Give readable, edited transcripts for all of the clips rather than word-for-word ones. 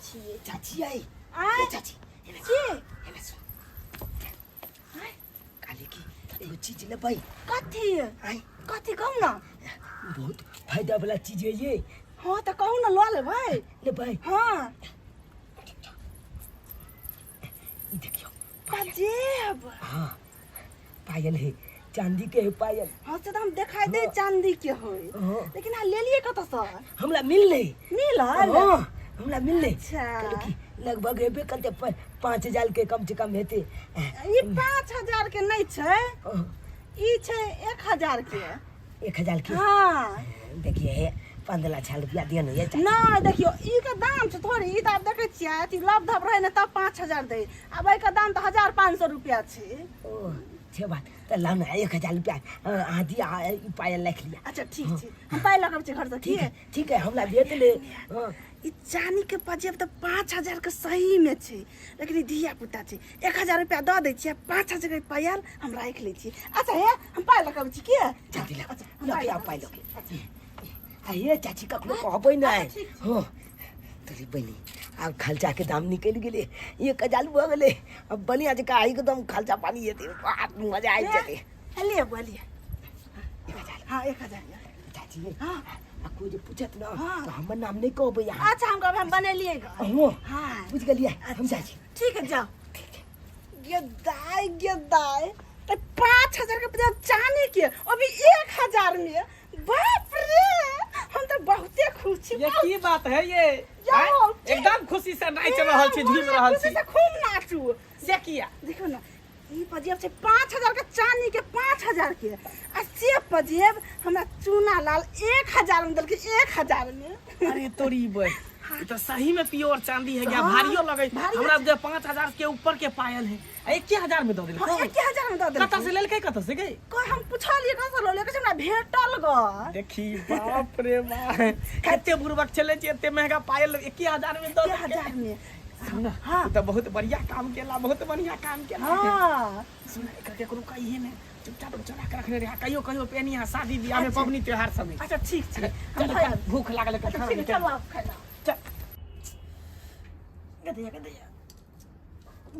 छिए। चाची आई आय चाची की एने सुन काली की एगो चीज ले भाई कथी आई कथी कहू ना बहुत फायदा वाला चीज है ये हाँ तो कहू ना लो ले भाई ले भाई हाँ ये देखियो अजेब हाँ पायल है चांदी के है पायल हाँ तो हम दिखाई दे चांदी के होय हाँ। लेकिन आ ले लिए कत से हमला मिल ले मिल हाँ हमला मिल ले अच्छा चलो की लगभग हेबे करते 5,000 के कम से कम हेते ये 5,000 के नहीं छै ई छै 1,000 के 1,000 के हाँ देखिए 15,000 रुपया दिया ना ये नहीं देखियो ई के दाम छै थोड़ी ई दाम देखे छियै अथी लब धप रहे ने तब 5,000 दे अब ए का दाम तो 1,500 रुपया छै ओ छे बात तो लाओ ना 1,000 रुपया आधी पायल लिख लिया अच्छा ठीक छै हम पाई लगाब छै घर से ठीक है हमला दे ले हाँ ई चानी के पजेब तो 5,000 के सही में छै लेकिन ई धिया पुता छै 1,000 रुपया दऽ दै छियै 5,000 के पायल हम राख लै छी अच्छा हे हम पाई लगाब छी के जल्दी लगे आप पाई लगे आइए चाची कखनो कहबै ना हाँ तोरी बनी अब खर्चा के दाम निकल गेले 1,000 भ गेले अब बनिया जका आई एकदम खर्चा पानी हेते बात मजा आई चले ले बोलिए 1,000 हाँ 1,000 चाची हाँ कोई जो पूछत ना हाँ। तो हमर नाम नहीं कहबै यहाँ अच्छा हम कहब हम बने लिए हाँ हाँ बुझ गेलिए हम चाची ठीक है जाओ गेदाय तो 5,000 के पजामा चांदी के अभी 1,000 में बाप रे हम तो बहुते खुश छी ये की बात है ये जाओ, एकदम खुशी से नाच रहल छी झूम रहल खुशी छी से खूब नाचू से किया देखो ना ई पजेब से 5,000 के चांदी के 5,000 के आ से पजेब हमरा चूना लाल 1,000 में दल के 1,000 में अरे तोरी बे ये तो सही में प्योर चांदी है क्या हाँ, भारियो लगे भारी हमरा दे 5,000 के ऊपर के पायल है 1,000 में दो दिल हाँ 1,000 में दऽ दे कत से लेल के कत से गई कोई हम पूछलिए कहाँ से लो लेके हमरा भेटल ग देखी बाप रे बाप कते बुरबक चले छी एते महंगा पायल 1,000 में दो 1,000 में सुन हाँ। तू तो बहुत बढ़िया काम केला बहुत बढ़िया काम केला हाँ सुन एकर केकरो कहिए ने चुपचाप चला के रखने रहा कहियो पेनिया शादी बियाह में पबनी त्योहार सब में अच्छा ठीक छै चल भूख लागल के खाना ठीक चलो आप खाना चल गदैया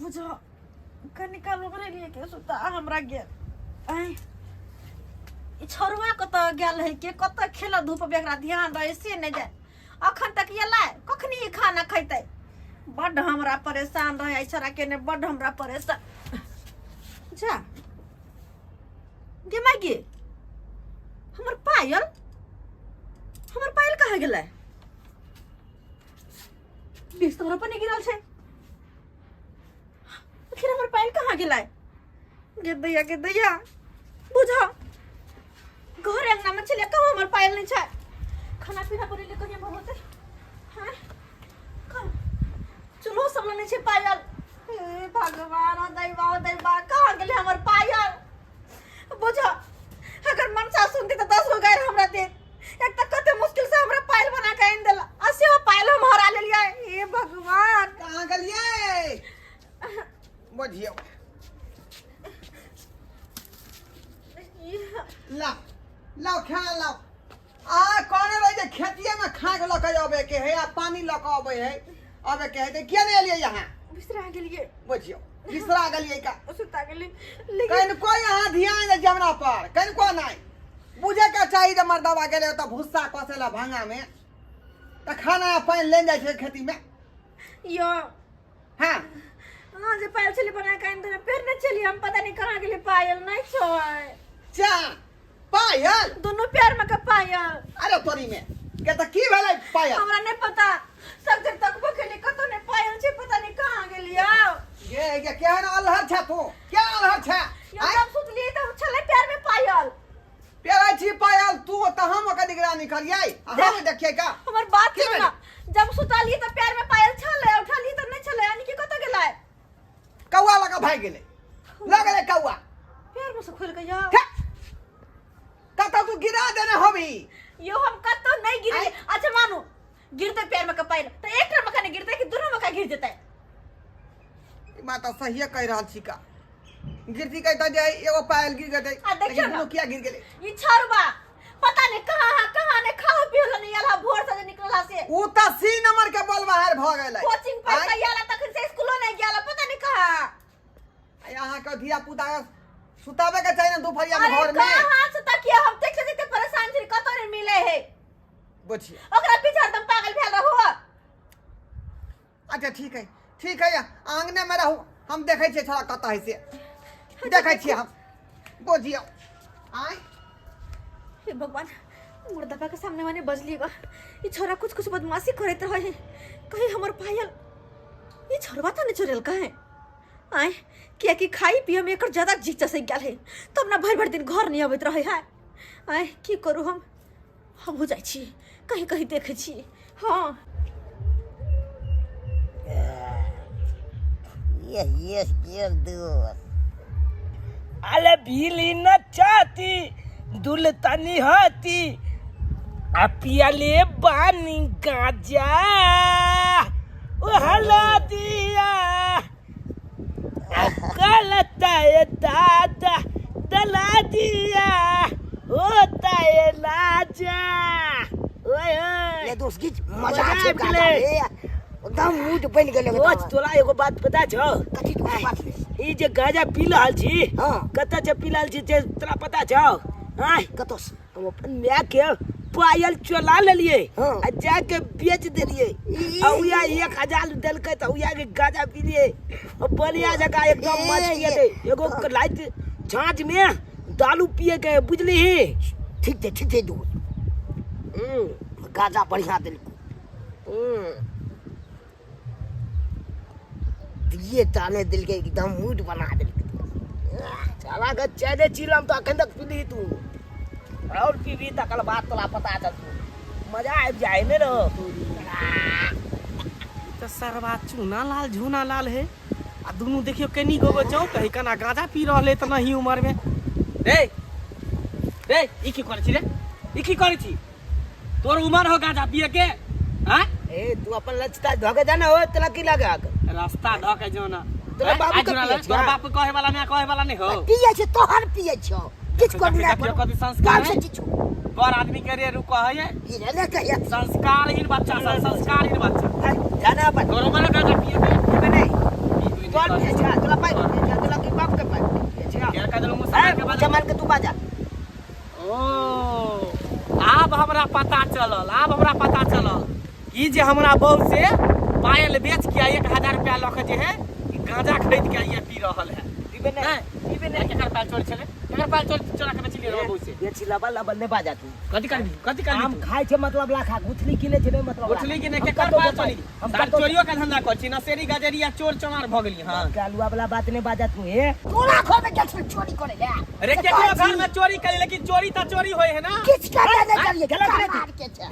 बुझो कनिका लोग रे लिए के सुता हमरा गेल आई ई छोरवा कत गेल है के कत खेला धूप बेकरा ध्यान रहे से नहीं जाए अखन तक ये लाए कखनी खाना खैते बड हमरा परेशान रहे ऐसा के ने बड हमरा परेशान जा गे मागी हमर पायल कहाँ गेलै बिस्तर पर नहीं गिरल छै आखिर हमर पायल कहाँ गेलै गे दैया बुझा घर अंगना में छले कहाँ हमर पायल नहीं छै खाना पीना पर ले कहिया होते हैं चलो सब नहीं छै पायल हे भगवान दैवा कहाँ गेलै हमर पायल बुझा अगर मनसा सुनती तो 10 गो गायर हमरा दे एक तक कते मुश्किल से हमरा पायल बना के आइन देला असे वो पायल हम हरा लेलिए हे भगवान कहां गलिए बुझियो लाओ खा लाओ आ कौन रह जे खेतिए में खा के लके आबे के है आ पानी लके आबे है आबे के है त के ले लिए यहां बिसरा गेलिए बुझियो बिसरा गलिए का सुता गेली लेकिन कहीं को यहाँ ध्यान दे जमना पर कहीं को नहीं बुझे का चाहिए जब मर्दवा गेले तो भूसा कसेला भांगा में तो खाना पानी ले जाए छे खेती में यो हां हां जे पायल चली बना के आइन देना फिर न चली हम पता नहीं कहां गेली पायल नहीं छै चा पायल दोनों पैर में का पायल अरे तोरी में के त की भेलै पायल हमरा नहीं पता सब जब तक बखेली कतो ने पायल छै पता नहीं कहां गेली आओ ये केहन अलहर छ तू क्या अलहर छ यो जब सुतली तो छले पैर में पायल पेरा छी पायल तू त हम ओकर निगरानी करियै हम देखिए का हमर बात की सुन ना जब सुताली तो पैर में पायल छले उठाली तो नहीं छले यानी कि कतो गेलै कौआ लगा भाग गेलै लगले कौआ पैर में से खुल के या कत तू गिरा देने होबी यो हम कतो नहीं गिरे अच्छा मानो गिरते पैर में का पायल तो एक में का नहीं गिरते कि दोनों में का गिर जेतै माता सही कह रहल छी का गिरती कहता जे एगो पायल गिर गई देखियो ना क्या गिर गेलै ई छरबा पता नहीं कहां ने खाओ पियो नहीं आला भोर से निकलला से ऊ त सी नंबर के बल बाहर भ गेलै कोचिंग पर गयाला तखन से स्कूलो नहीं गयाला पता नहीं कहा यहाँ के धिया पुता सुतावे के चाहिए ना दोपहरिया में घर में कहां से तकिया हम देख से परेशान छी कतरे मिले है बुझिए ओकरा पीछे एकदम पागल भेल रहो अच्छा ठीक है आंगने में रहू हम देखे छियै छोरा कत है से देखे छियै हम बुझियो आय हे भगवान मुर्दापा के सामने मैंने बजलीगा ये छोरा कुछ बदमाशी करत रहे कहीं हमर पायल ये छोरवा तो नहीं चोरेल कहे आय किया कि खाई पिए में एकर ज्यादा जी चसे गेल है तब ना भर दिन घर नहीं आबत रहे है आय की करू हम हो जाई छी कहीं देखे छी हां ये दोस्त अले भीली न चाहती दुलतनी हाथी अपियाले बानी गाजा ओ हला दिया अकलता है दादा दला दिया होता है लाजा ओए ले दोस्त की मजा आ गया एकदम मूड बन गेल ओ तोरा एगो बात पता छ कथी तो बात ले ई जे गाजा पी रहल छी हां कत से पी रहल छी जे तोरा पता छ आय कतो हम अपन माय के पायल चोला लेलिए हाँ। आ जाके बेच देलिए आ उया 1000 देलकै त उया के गाजा पी लिए बढ़िया जगह एकदम मच किए दे एगो लाइट झांझ में दारू पिए के बुझली ठीक थे दोस्त गाजा बढ़िया दिल दिए ताने दिल के एकदम मूड बना दिल चला के चाहे चिलम तो अखन तक पीली तू और पीबी त कल बात तोला पता चल मजा आ जाए ने रो तो सरवा चूना लाल झूना लाल है आ दोनों देखियो केनी गोगो जाओ कहीं कना गाजा पी रहले त नहीं उम्र में रे ई की करे छी रे ई की करे छी तोर उम्र हो गाजा पिए के हां ए तू अपन लचता धके जाना हो तला की लगा रास्ता धके जाना तोरा बाबू के पिए तोर बाप कहे वाला मैं कहे वाला नहीं हो पिए छे तोहर पिए छो किछ कर ना देखियो कभी संस्कार है छो कर आदमी के रे रुको है ये ने कहिया संस्कारहीन बच्चा संस्कारहीन बच्चा जाना अपन तोर उम्र गाजा पिए के पीबे नहीं तोर पिए छा तोला पाई तोला की बाप के पाई पिए छा क्या कह दलो मुसलमान के बाद जमान के तू बाजा ओ अब हमरा पता चलल ई जे हमरा बहू से पायल बेच के 1000 रुपया लख जे है ई गांजा खरीद के ये पी रहल है पीबे नहीं केकर पाल चोरी छले केकर पाल चोरा के बेचली रे बहू से बेची लबल ने बाजा तू कथि करबी हम खाइ छे मतलब लाखा गुठली किने छे नहीं मतलब उठली के ने केकर पाल चोरी हम चोरियो का धंधा कर छी नसेरी गजरिया चोर चमार भ गेली हां कालुआ वाला बात नहीं बाजा तू हे तोरा घर में कैसे चोरी करे ले अरे केकरो घर में चोरी करे लेकिन चोरी त चोरी होय है ना किछ कर ना करिए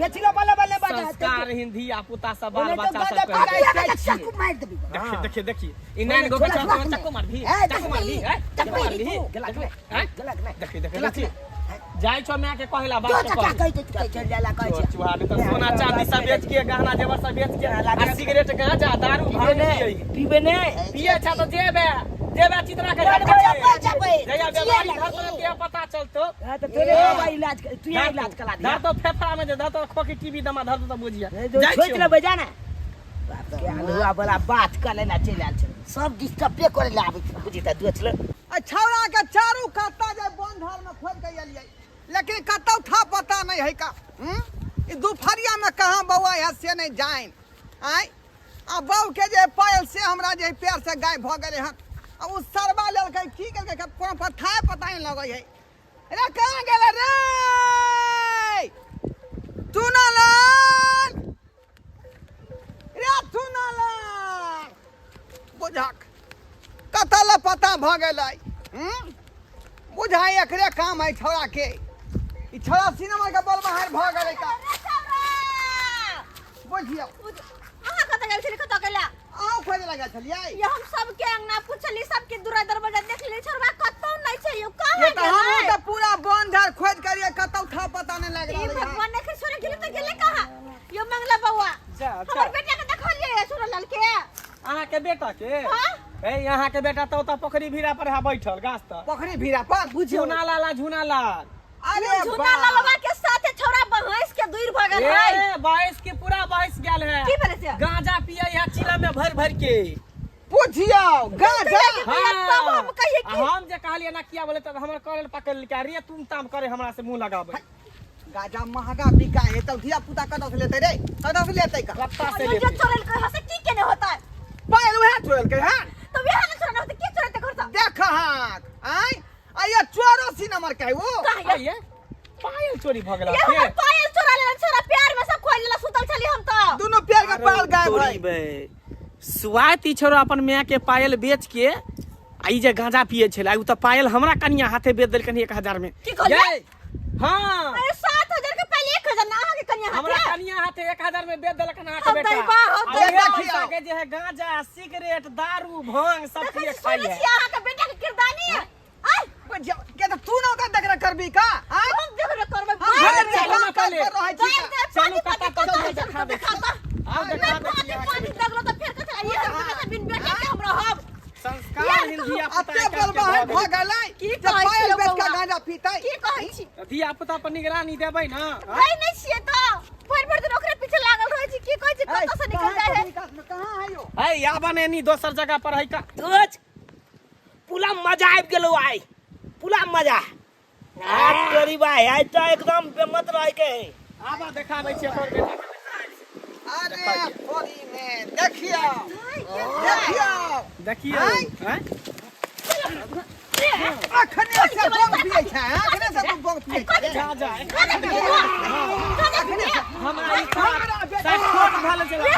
बेची लबल बाजा संस्कार हिंदी आ पुता सब बाल ओने तो बच्चा सब गाजा कहे चाकू मार देबी देखिए इन गो के चाकू मार भी देखिए जाय छो मैं के कहला बात तो चल जाला कहै छे चुहा तो सोना चांदी सब बेच के गहना जेवर सब बेच के आ सिगरेट गांजा दारू भांग पीबे नहीं पिए छ तो जेबे चित्रा के जया बीमारी घर पर के पता चलतो तो तेरे बाबा इलाज तू यहाँ इलाज करा दे तो फेफड़ा में धर तो खोकी टीवी दमा धर तो बुझिया छोड़ ले बजा ना कालुआ वाला बात कर लेना चल आल छे सब डिस्टर्ब करे ले आबे बुझी त दुछ ले छौड़ा के चारू कत्ता जे बंधर में खोद के एलियै लेकिन कतौ था पता नहीं है का ई दुपहरिया में कहां बौआ है से नहीं जाइन आय आ बहू के जे पायल से हमरा जे पैर से गाय भ गेले हन आ उ सरबा लेलकै की करके कोनो पता नहीं लगै है रे कहां गेले रे चुनालाल रे चुनालाल बुझक कतल पता भ गेलै बुझाई एकरे काम है छौड़ा के ई छौड़ा सिनेमा के बल बाहर भ गेलै का बुझियो अहाँ कत गेल छली कत गेला आओ खोजे लगा छलियै ये हम सब के अंगना पूछली सबके दूरा दरवाजा देखली छोरबा कतौ नहीं छै यो कहां ये तो हम तो पूरा बंधर खोज करिए कतौ था पता नहीं लग ई रहा है भगवान ने छोरे गेले त गेले कहां यो मंगला बउआ हमर बेटा के देखलिए छोरा लाल के अहाँ के बेटा के हां ए यहाँ के बेटा तो पोखरी भीरा पर है बैठल गाछ त पोखरी भीरा पर बुझियो झूना लाल अरे झूना ललवा के साथे छोरा भैंस के दूर भ गेल है ए 22 के पूरा में भर भर के पूछियो गाजा तब हम कहिए कि हम जे कहलिए ना किया बोले त हमर करल पकड़ लिया रे तुम ताम करे हमरा से मुंह लगावे गाजा महंगा बिका है तब धिया पुता कतौ से लेते रे कतौ से लेते का रत्ता से जो लेते चोरल के हसे की केने होता है पायल वह चोरल के हां तो यहां ना चोरना होता की चोरते करता देख हां आई आया 84 नंबर का है वो ये पायल चोरी भ गेला ये हम पायल चोरा ले छोरा प्यार में सब खोल लेला सुतल छली हम तो दोनों पैर के पाल गायब है स्वाति छोरो अपन मियां के पायल बेच के आई जे गांजा पिए छले उ त पायल हमरा कनिया हाथे बेच देल कनी 1000 में की कहलिए हां अरे 7000 के पहले 1000 ना आगे कन्या हमरा हाथ कनिया हाथे 1000 में बेच देलक ना हम के बेटा दैबा हम और ये दैबा। पैसा के जे है गांजा सिगरेट दारू भांग सब पिए खाई है यहां का बेटा के किरदानी है आई के तो तू ना का देख करबी का हां हम देख रे करबे हम घर में काम कर रहे छी चलो कता कता दिखा दे खाता आओ दिखा दे पानी लगलो तो फिर कथा ये हम बिन बेटा के हमरा हम संस्कार हिंदिया अते बोलबा है भगलै की जब कहै पायल छी बेच के बौआ? गांजा पीतै की कहै छी धिया पुता पर निगरानी देबै ना गई नहीं छिए तो भर दिन ओकरे पीछे लागल रहै छी की कहै छी कतौ से निकल जाय है कहां है यो है याबा ने नी दोसर जगह पर है का रोज पूरा मजा आबि गेलो आई पूरा मजा आज तोरी भाई आज तो एकदम बेमत रह के आबा देखाबै छी तोर बेटा अरे फोरी में देखियो देखियो आइ। हैं अखने से बंग पिए छै अखने से तू बंग पिए छै जा जा हमरा ई छोट भले चला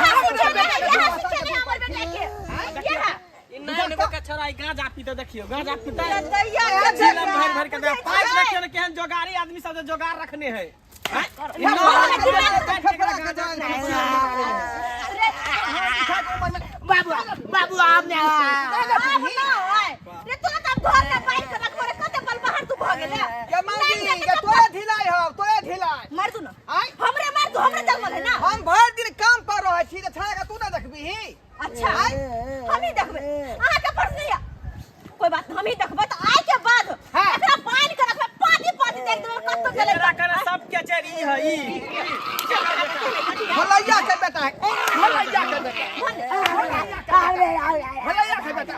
नया का छोरा ई गांजा पीते देखियो गांजा पीता जिला भर भर के दे पाइप देखियो ने केहन जोगारी आदमी सब जे जोगार रखने है बाबू बाबू आपने के मांगी के तोरे ढिलाई हो तोरे ढिलाई हम भर दिन काम पर रहै छी त छाया के तू ना देखबी अच्छा हम ही देखबे अहाँ के प्रश्न नहीं है कोई बात नहीं, हम ही देखबे तो आय के बाद एकरा पानी के रखबे पानी पानी देख देबे कत चले तेरा करे सब के चरी है ई भलैया के बेटा है भलैया के बेटा भलैया के बेटा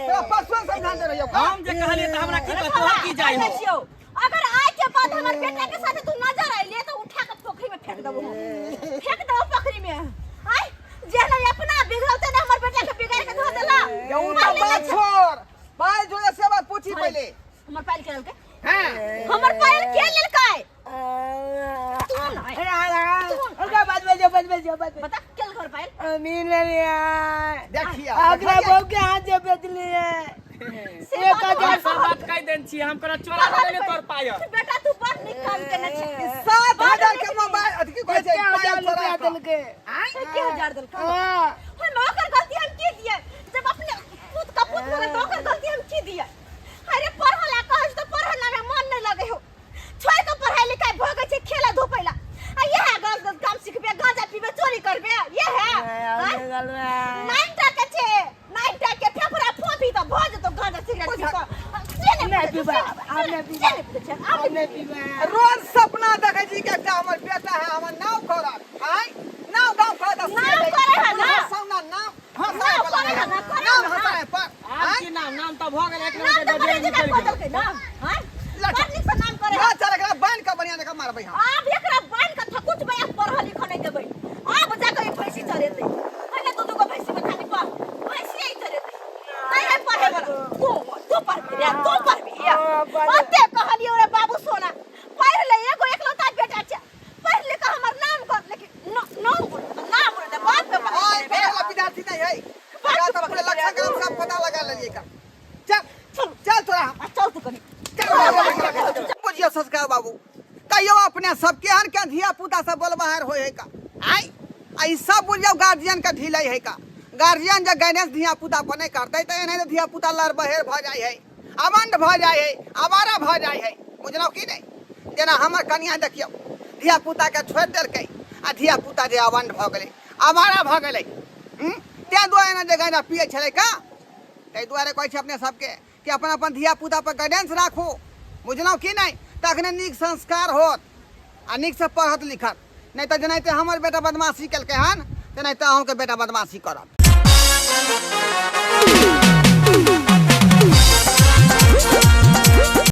तो परसों समझा दे रहियो हम जे कहलिए त हमरा की पता की जाय हो अगर आय के बाद हमर बेटा के साथ तू नजर आइले तो उठा के पोखरी में फेंक देबो पोखरी में आय जेना अपना बिगड़ते ना हमर बेटा के बिगाड़ के धो देला ये उठा बात छोड़ भाई जोड़े से बात पूछी पहले हमर पायल के ललके हां हमर पायल के लेलकै बता क्या घर पायल देखिए अगला बहू के हाथ से बेच लिए एक हजार सब बात कह देन छी हम करा चोरा ले तोर पाय बेटा तू बड़ निक काम केने छी 7000 के मोबाइल अथी की कहै छै पायल चोरा दिल के के हजार दिल का हम नौकर गलती हम की दिए जब अपने खुद का पुत करे नौकर गलती हम की दिए अरे पढ़ला कहस तो पढ़ला में मन नहीं लगे हो छोड़ के पढ़ाई लिखाई भोगे छै खेला धूपैला आ ये है गलत काम सीखबे गांजा पीबे चोरी करबे ये है नाइन टका छे नाइन टका फेफड़ा फोफी तो भोज तो गांजा सिगरेट रोज सपना देखै छी कि एकटा हमर बेटा है हमर नाम खराब आय नाम गांव खराब नाम करे है ना सामना नाम नाम करे है ना करे नाम है ना हटाए पर आज की नाम तो भ गेल एक नाम तो बड़े जगह बदल के नाम हां पढ़ने से नाम करे ना चल एकरा बांध के बढ़िया जगह मारबै हम आप एकरा बांध के थकुच बया पढ़ल लिख नहीं देबै आप जाके ई भैंसी चरेते पहले तो दुगो भैंसी में खाली पा भैंसी ही चरेते नहीं है पढ़े वाला तू पढ़ रे तू पढ़ भी ओते कहलियो रे बाबू सोना पढ़ ले एगो एकलौता बेटा छै पढ़ ले के हमर नाम कर लेकिन नाम बोल दे बात पे आय बेटा विद्यार्थी नहीं है या तो पूरे लक्षण का सब पता लगा लेलिए का चल चल तोरा चल तू कनी बुझियो संस्कार बाबू कहियो अपने सब केहन के धिया पुता सब बोलबाहर होय है का आय आई सब बुझियो गार्जियन का ढिलाई है का गार्जियन जब गाइडेंस धिया पुता पर नहीं करते तो एने धिया पुता लड़ बहेर भ जाय है अमंड भ जाय है आवारा भ जाय है बुझलो की नहीं जेना हमर कन्या देखियो धिया पुता के छोड़ देलकै आ धिया पुता जे अवंड भ गेलै आवारा भ गेलै ते दुआरे ने जे गाइडा पिए छलै का तै दुआरे कहै छै अपने सबके कि अपन अपन धिया पुता पर गाइडेंस राखो बुझलौ की नहीं तखने नीक संस्कार होत आ नीक से पढ़त लिखत नहीं तो जनाते हमर बेटा बदमाशी केलकै हन ते नहीं तो अहूँ के बेटा बदमाशी करब।